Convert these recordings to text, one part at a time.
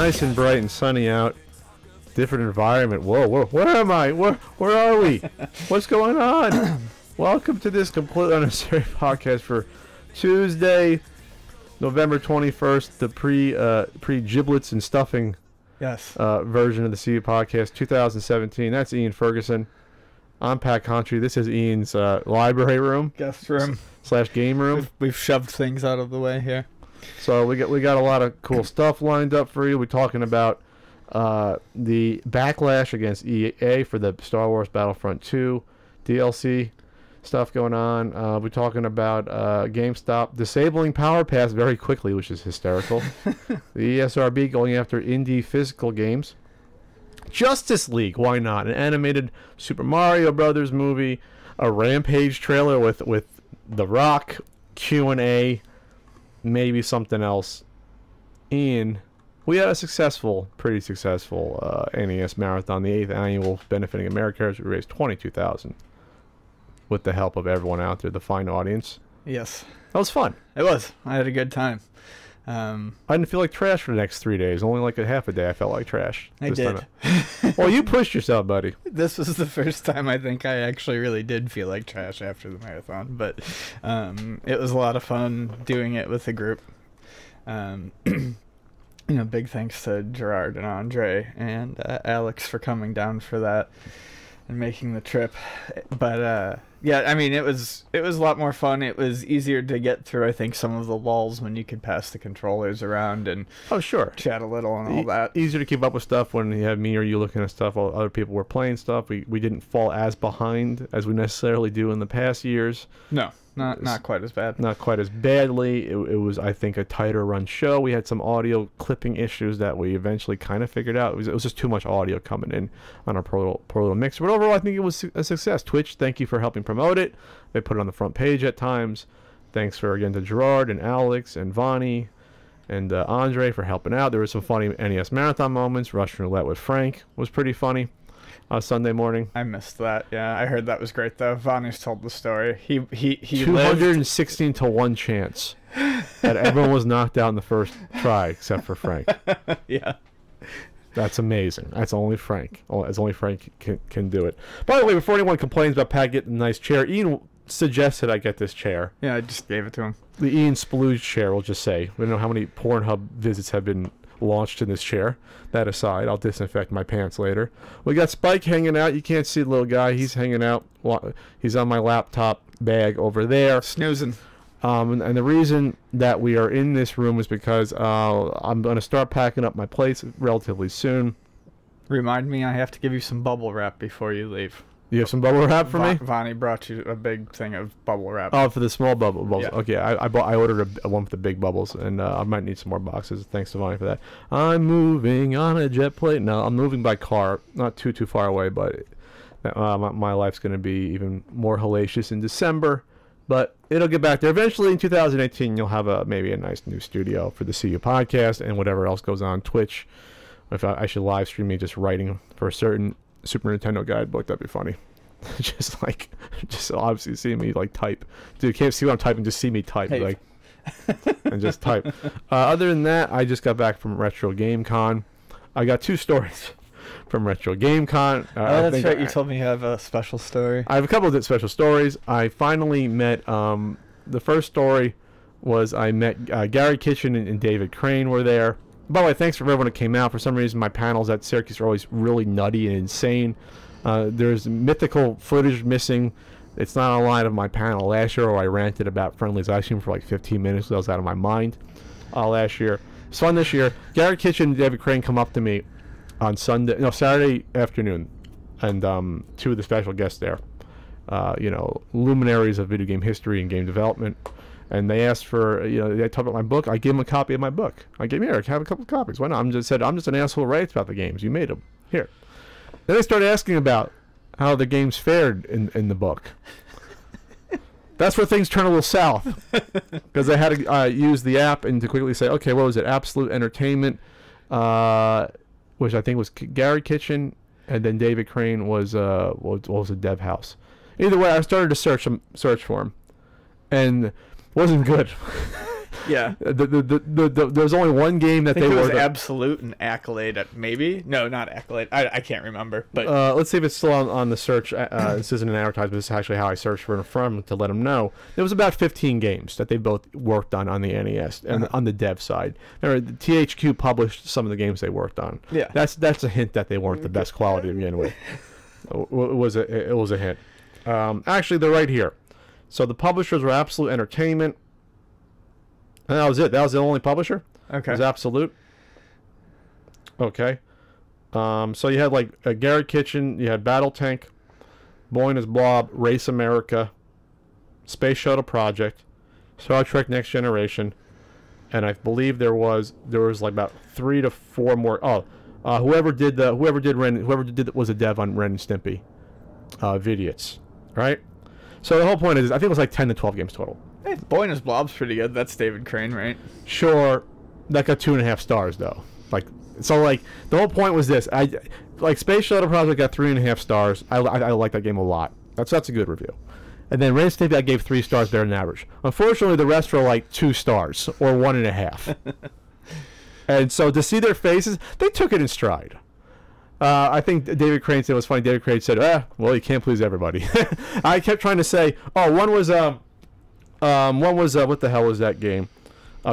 Nice and bright and sunny out. Different environment. Whoa, where am I? Where are we? What's going on? Welcome to this completely unnecessary podcast for Tuesday, November 21st, the pre-giblets and stuffing version of the CU podcast, 2017. That's Ian Ferguson. I'm Pat Country. This is Ian's library room. Guest room. / game room. We've shoved things out of the way here. So we got a lot of cool stuff lined up for you. We're talking about the backlash against EA for the Star Wars Battlefront 2 DLC stuff going on. We're talking about GameStop disabling Power Pass very quickly, which is hysterical. The ESRB going after indie physical games. Justice League, why not? An animated Super Mario Brothers movie, a Rampage trailer with The Rock, Q&A, maybe something else. Ian, we had a pretty successful NES Marathon, the 8th annual, benefiting America. We raised $22,000 with the help of everyone out there, the fine audience. Yes. That was fun. It was. I had a good time. I didn't feel like trash for the next 3 days. Only like a half a day I felt like trash. I did. Well, you pushed yourself, buddy. This was the first time I think I actually really did feel like trash after the marathon, but it was a lot of fun doing it with the group. Big thanks to Gerard and Andre and Alex for coming down for that and making the trip. But yeah, I mean, it was a lot more fun. It was easier to get through, I think, some of the lulls when you could pass the controllers around and chat a little and all that. Easier to keep up with stuff when you have me or you looking at stuff while other people were playing stuff. We didn't fall as behind as we necessarily do in the past years. No. Not quite as bad. Not quite as badly. It was, I think, a tighter run show. We had some audio clipping issues that we eventually kind of figured out. It was just too much audio coming in on our pro little mixer. But overall, I think it was a success. Twitch, thank you for helping promote it. They put it on the front page at times. Thanks again to Gerard and Alex and Vonnie and Andre for helping out. There were some funny NES Marathon moments. Russian Roulette with Frank was pretty funny. Sunday morning. I missed that. Yeah, I heard that was great though. Vonnie's told the story. He 216 to 1 chance that everyone was knocked out in the first try except for Frank. Yeah. That's amazing. That's only Frank. As only Frank can do it. By the way, before anyone complains about Pat getting a nice chair, Ian suggested I get this chair. Yeah, I just gave it to him. The Ian Splooge chair, we'll just say. We don't know how many Pornhub visits have been launched in this chair. That aside, I'll disinfect my pants later. We got Spike hanging out. You can't see the little guy. He's hanging out. He's on my laptop bag over there. Snoozing. And the reason that we are in this room is because I'm going to start packing up my place relatively soon. Remind me, I have to give you some bubble wrap before you leave. You have some bubble wrap for me? Vonnie brought you a big thing of bubble wrap. Oh, for the small bubbles. Yeah. Okay, I ordered a one with the big bubbles, and I might need some more boxes. Thanks to Vonnie for that. I'm moving on a jet plane. No, I'm moving by car. Not too far away, but my life's going to be even more hellacious in December. But it'll get back there. Eventually, in 2018, you'll have maybe a nice new studio for the CU podcast and whatever else goes on Twitch. If I should live stream me just writing for a certain Super Nintendo guidebook, that'd be funny. just obviously see me like type. Dude, you can't see what I'm typing, just see me type. Hey. Like and just type. Other than that, I just got back from Retro Game Con. I got 2 stories from Retro Game Con. That's right. You told me you have a special story. I have a couple of special stories. I finally met, the first story was I met Gary Kitchen and David Crane were there. By the way, thanks for everyone that came out. For some reason, my panels at Syracuse are always really nutty and insane. There's mythical footage missing. It's not a line of my panel last year, where I ranted about Friendly's Ice Cream for like 15 minutes. I was out of my mind last year. It's fun this year. Gary Kitchen and David Crane come up to me on Saturday afternoon, and 2 of the special guests there, luminaries of video game history and game development. And they asked for, they talked about my book. I gave them a copy of my book. I gave Eric, have a couple of copies. Why not? I'm just an asshole who writes about the games. You made them. Here. Then they started asking about how the games fared in the book. That's where things turn a little south. Because I had to use the app and to quickly say, okay, what was it? Absolute Entertainment, which I think was Gary Kitchen, and then David Crane was what was it? Dev House. Either way, I started to search for him. And wasn't good. Yeah. There's only one game that I think they it was were Absolute and Accolade. Maybe no, not Accolade. I can't remember. But let's see if it's still on the search. This isn't an advertisement. This is actually how I searched for it from to let them know. There was about 15 games that they both worked on the NES and on the dev side. Remember, the THQ published some of the games they worked on. Yeah. That's a hint that they weren't the best quality to begin with. It was a hint. Actually, they're right here. So the publishers were Absolute Entertainment. And that was it. That was the only publisher. okay. It was Absolute. Okay. So you had like Garrett Kitchen, you had Battle Tank, Boyner's Blob, Race America, Space Shuttle Project, Star Trek Next Generation, and I believe there was like about 3 to 4 more. Whoever did was a dev on Ren and Stimpy, Vidiots, right? So the whole point is, I think it was like 10 to 12 games total. Hey, Boyner's Blob's pretty good. That's David Crane, right? Sure, that got 2.5 stars though. Like, so like the whole point was this. Like Space Shuttle Project got 3.5 stars. I like that game a lot. That's a good review. And then Ren and Stimpy I gave 3 stars better than average. Unfortunately, the rest were like 2 stars or 1.5. And so to see their faces, they took it in stride. I think David Crane said it was funny. David Crane said, well, you can't please everybody. I kept trying to say, one was what the hell was that game?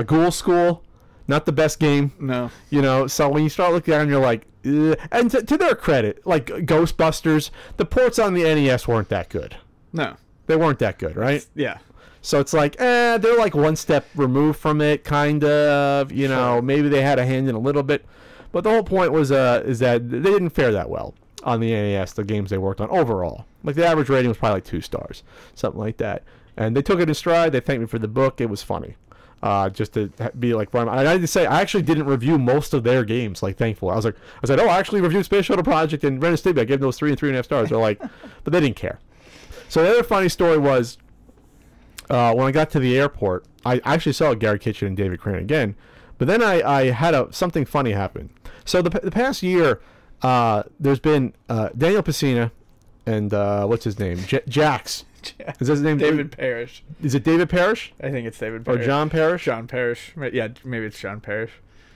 Ghoul School, not the best game. No. You know, so when you start looking at it, you're like, ugh. And to their credit, like Ghostbusters, the ports on the NES weren't that good. No. They weren't that good, right? Yeah. So it's like, they're like one step removed from it, kind of. You know, Sure. maybe they had a hand in a little bit. But the whole point was is that they didn't fare that well on the NES, the games they worked on overall. Like the average rating was probably like 2 stars, something like that. And they took it in stride. They thanked me for the book. It was funny. Just to be like, I had to say, I actually didn't review most of their games. Like, thankfully, I was like, I actually reviewed Space Shuttle Project and Ren and Stimpy. I gave those 3 and 3.5 stars. They're like, but they didn't care. So the other funny story was when I got to the airport, I actually saw Gary Kitchen and David Crane again. But then I had something funny happen. So the past year, there's been Daniel Pesina and what's his name? Jax. Is that his name? David Parrish. Is it David Parrish? I think it's David Parrish. Or John Parrish? John Parrish. Yeah, maybe it's John Parrish.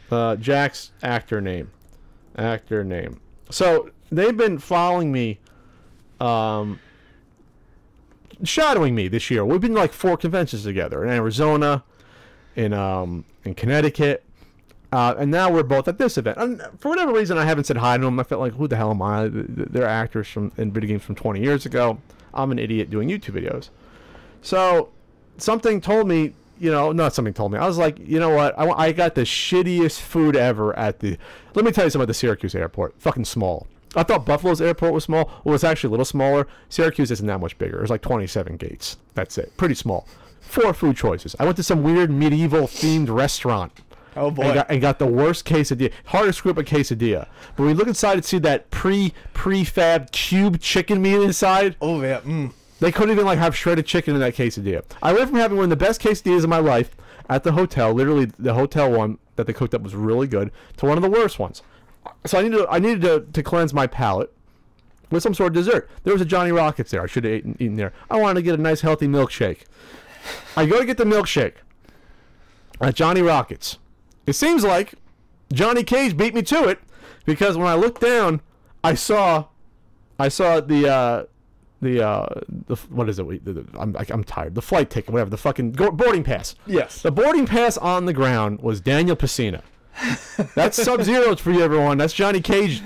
Jax, actor name. So they've been following me, shadowing me this year. We've been like 4 conventions together in Arizona, in Connecticut, and now we're both at this event. And for whatever reason, I haven't said hi to them. I felt like, who the hell am I? They're actors in video games from 20 years ago. I'm an idiot doing YouTube videos. So something told me, not something told me. I was like, you know what? I got the shittiest food ever at the... Let me tell you something about the Syracuse airport. Fucking small. I thought Buffalo's airport was small. Well, it's actually a little smaller. Syracuse isn't that much bigger. There's like 27 gates. That's it. Pretty small. 4 food choices. I went to some weird medieval themed restaurant. Oh boy! And got the worst quesadilla, hardest group of quesadilla. But when you look inside and see that prefab cube chicken meat inside, oh yeah, they couldn't even like have shredded chicken in that quesadilla. I went from having one of the best quesadillas of my life at the hotel, literally the hotel one that they cooked up was really good, to one of the worst ones. So I needed to cleanse my palate with some sort of dessert. There was a Johnny Rockets there. I should have eaten there. I wanted to get a nice healthy milkshake. I go to get the milkshake at Johnny Rockets. It seems like Johnny Cage beat me to it, because when I looked down, I saw the what is it? I'm tired. The flight ticket, whatever. The fucking boarding pass. Yes. The boarding pass on the ground was Daniel Pesina. That's Sub-Zero for you, everyone. That's Johnny Cage.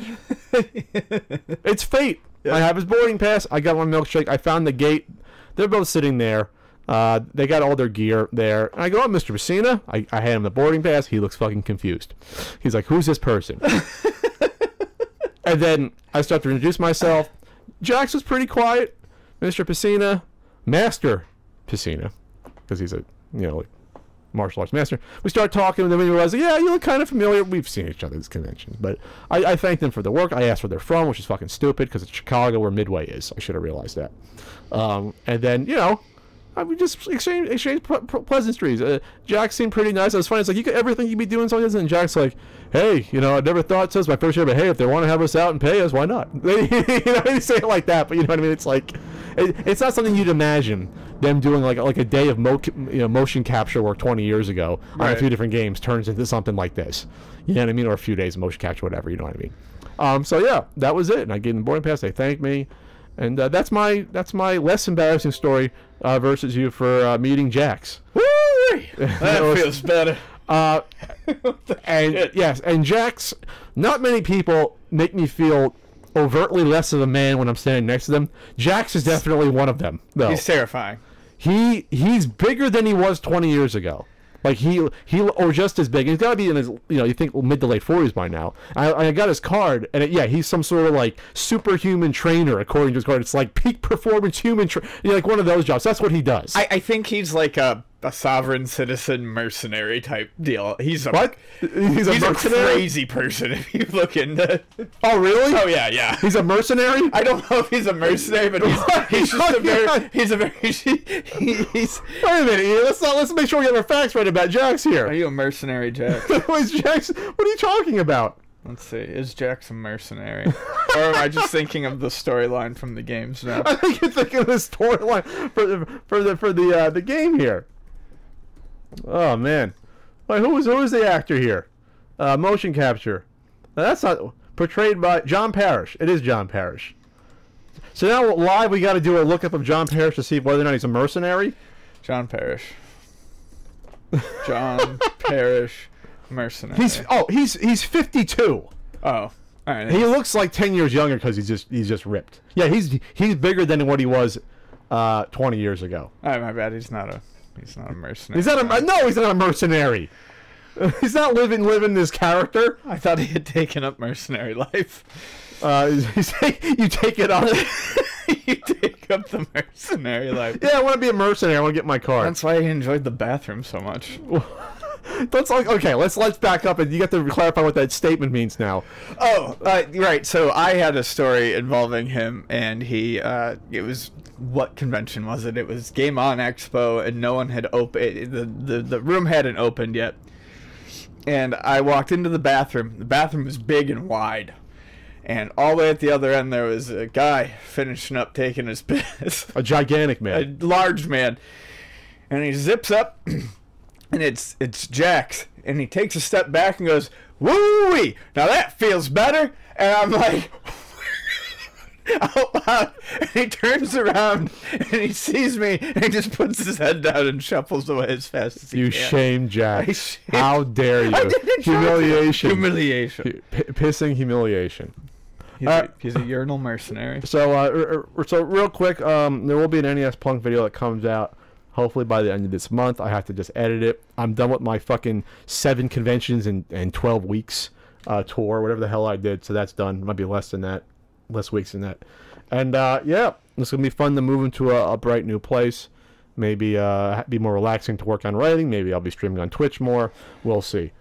It's fate. Yeah. I have his boarding pass. I got my milkshake. I found the gate. They're both sitting there. They got all their gear there. And I go, Mr. Pesina. I hand him the boarding pass. He looks fucking confused. He's like, who's this person? And then I start to introduce myself. Jax was pretty quiet. Mr. Pesina. Master Pesina. Because he's a, like, martial arts master. We start talking, and then we realize, yeah, you look kind of familiar. We've seen each other at this convention. But I thanked them for the work. I asked where they're from, which is fucking stupid, because it's Chicago where Midway is. I should have realized that. And then, we just exchanged pleasantries. Jack seemed pretty nice. It was funny. It's like, you got everything you'd be doing something else. And Jack's like, hey, I never thought so. It's my first year, but hey, if they want to have us out and pay us, why not? They say it like that, but you know what I mean? It's like, it's not something you'd imagine them doing like a day of motion capture work 20 years ago on a few different games turns into something like this. You know what I mean? Or a few days of motion capture, whatever. You know what I mean? So yeah, that was it. And I gave them boarding pass. They thanked me, and that's my less embarrassing story versus you for meeting Jax. Woo! That feels better. And yes, and Jax. Not many people make me feel overtly less of a man when I'm standing next to them. Jax is definitely one of them, though. He's terrifying. He's bigger than he was 20 years ago. Like he or just as big. He's got to be in his, you think mid to late 40s by now. I got his card, and he's some sort of like superhuman trainer according to his card. It's like peak performance human, like one of those jobs. That's what he does. I think he's like a sovereign citizen mercenary type deal. He's a crazy person if you look into. Oh really? Oh yeah. He's a mercenary. I don't know if he's a mercenary, but he's just a very he's. Wait a minute. Let's make sure we get our facts right about Jax here. Are you a mercenary, Jax? What are you talking about? Let's see. Is Jax a mercenary? Or am I just thinking of the storyline from the games now? I think you're thinking of the storyline for the game here. Oh man, wait, who is the actor here? Motion capture. Now, that's not portrayed by John Parrish. It is John Parrish. So now live we got to do a lookup of John Parrish to see whether or not he's a mercenary. John Parrish. John Parrish, mercenary. He's 52. Oh, all right. He looks like 10 years younger because he's just ripped. Yeah, he's bigger than what he was 20 years ago. All right, my bad. He's not a mercenary. He's not a mercenary. He's not living this character. I thought he had taken up mercenary life. You take it up. You take up the mercenary life. Yeah, I want to be a mercenary. I want to get my card. That's why he enjoyed the bathroom so much. Let's back up, and you got to clarify what that statement means now. Oh, right. So I had a story involving him, and he. It was, what convention was it? It was Game On Expo, and no one had opened. The room hadn't opened yet, and I walked into the bathroom. The bathroom was big and wide. And all the way at the other end, there was a guy finishing up taking his piss. A gigantic man. A large man. And he zips up, and it's Jax. And he takes a step back and goes, "Woo-wee! Now that feels better." And I'm like, out loud. And he turns around, and he sees me, and he just puts his head down and shuffles away as fast as he can. You shame Jax. How dare you? Humiliation. Pissing humiliation. He's a urinal mercenary. So real quick, there will be an NES Punk video that comes out hopefully by the end of this month. I have to just edit it. I'm done with my fucking 7 conventions and 12 weeks tour, whatever the hell I did. So that's done. It might be less weeks than that. And yeah, it's gonna be fun to move into a bright new place. Maybe be more relaxing to work on writing. Maybe I'll be streaming on Twitch more. We'll see.